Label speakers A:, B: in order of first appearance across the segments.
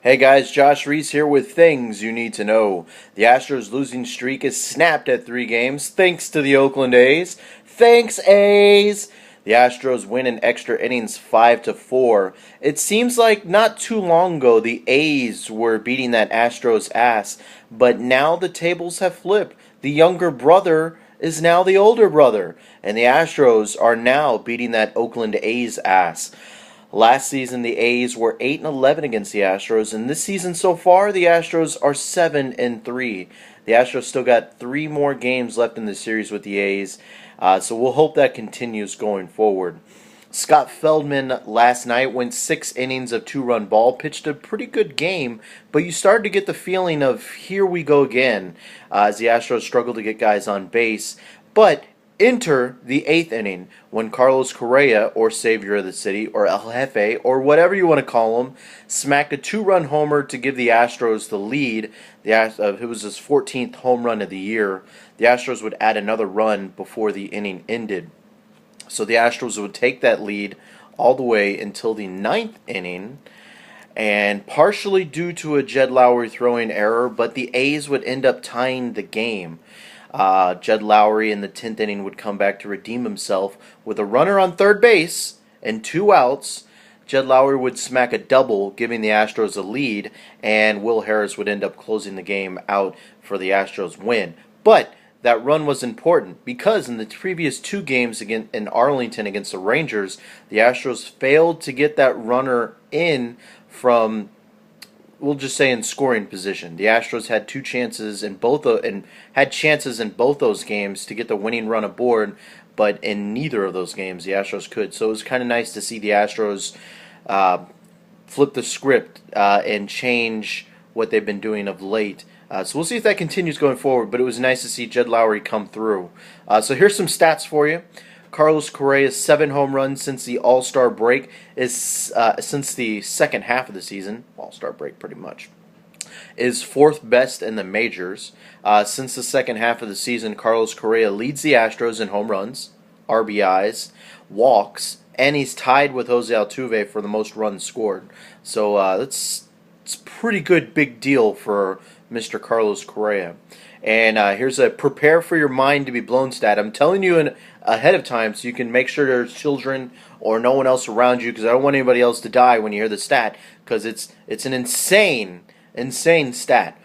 A: Hey guys, Josh Reese here with things you need to know. The Astros losing streak is snapped at 3 games thanks to the Oakland A's. Thanks, A's! The Astros win in extra innings 5-4. It seems like not too long ago the A's were beating that Astros ass, but now the tables have flipped. The younger brother is now the older brother, and the Astros are now beating that Oakland A's ass. Last season, the A's were 8-11 against the Astros, and this season so far, the Astros are 7-3. The Astros still got 3 more games left in the series with the A's, so we'll hope that continues going forward. Scott Feldman last night went 6 innings of 2-run ball, pitched a pretty good game, but you started to get the feeling of here we go again as the Astros struggled to get guys on base. But enter the 8th inning when Carlos Correa, or Savior of the City, or El Jefe, or whatever you want to call him, smacked a 2-run homer to give the Astros the lead. It was his 14th home run of the year. The Astros would add another run before the inning ended. So the Astros would take that lead all the way until the 9th inning, and partially due to a Jed Lowry throwing error, but the A's would end up tying the game. Jed Lowry in the 10th inning would come back to redeem himself with a runner on third base and 2 outs. Jed Lowry would smack a double, giving the Astros a lead, and Will Harris would end up closing the game out for the Astros win. But that run was important because in the previous 2 games in Arlington against the Rangers, the Astros failed to get that runner in from, we'll just say, in scoring position. The Astros had 2 chances in both those games to get the winning run aboard, but in neither of those games the Astros could. So it was kind of nice to see the Astros flip the script and change what they've been doing of late. So we'll see if that continues going forward, but it was nice to see Jed Lowry come through. So here's some stats for you. Carlos Correa's 7 home runs since the All-Star break since the second half of the season. All-Star break, pretty much. Is 4th best in the majors. Since the second half of the season, Carlos Correa leads the Astros in home runs, RBIs, walks, and he's tied with Jose Altuve for the most runs scored. So it's a pretty good big deal for Mr. Carlos Correa. And here's a prepare for your mind to be blown stat. I'm telling you ahead of time so you can make sure there's children or no one else around you, because I don't want anybody else to die when you hear the stat, because it's an insane stat.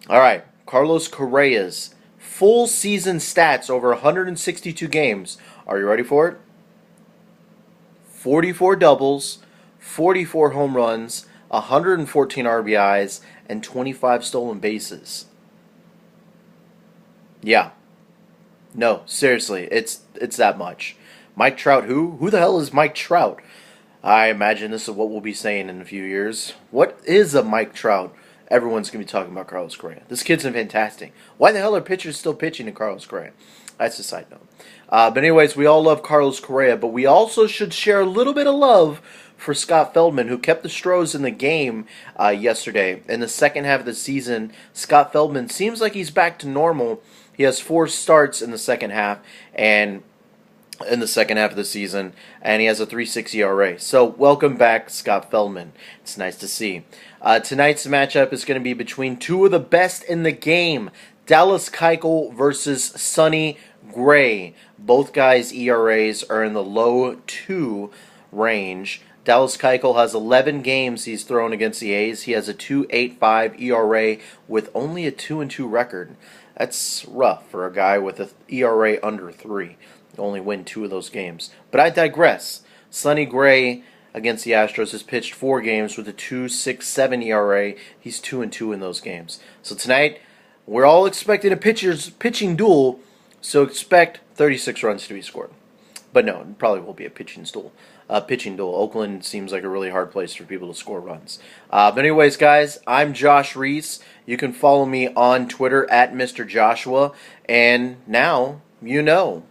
A: All right, Carlos Correa's full season stats over 162 games. Are you ready for it? 44 doubles, 44 home runs, 114 RBIs, and 25 stolen bases. Yeah. No, seriously, it's that much. Mike Trout, who? Who the hell is Mike Trout? I imagine this is what we'll be saying in a few years. What is a Mike Trout? Everyone's going to be talking about Carlos Correa. This kid's fantastic. Why the hell are pitchers still pitching to Carlos Correa? That's a side note. But anyways, we all love Carlos Correa, but we also should share a little bit of love for Scott Feldman, who kept the Stros in the game yesterday. In the second half of the season, Scott Feldman seems like he's back to normal. He has 4 starts in the second half, and in the second half of the season, and he has a 3.6 ERA. So welcome back, Scott Feldman. It's nice to see. Tonight's matchup is going to be between 2 of the best in the game, Dallas Keuchel versus Sonny Gray. Both guys' ERAs are in the low 2 range. Dallas Keuchel has 11 games he's thrown against the A's. He has a 2.85 ERA with only a 2-2 record. That's rough for a guy with an ERA under 3. Only win 2 of those games. But I digress. Sonny Gray against the Astros has pitched 4 games with a 2.67 ERA. He's 2-2 in those games. So tonight, we're all expecting a pitching duel, so expect 36 runs to be scored. But no, it probably will be a pitching duel. Oakland seems like a really hard place for people to score runs. But anyways, guys, I'm Josh Reese. You can follow me on Twitter at Mr. Joshua. And now, you know.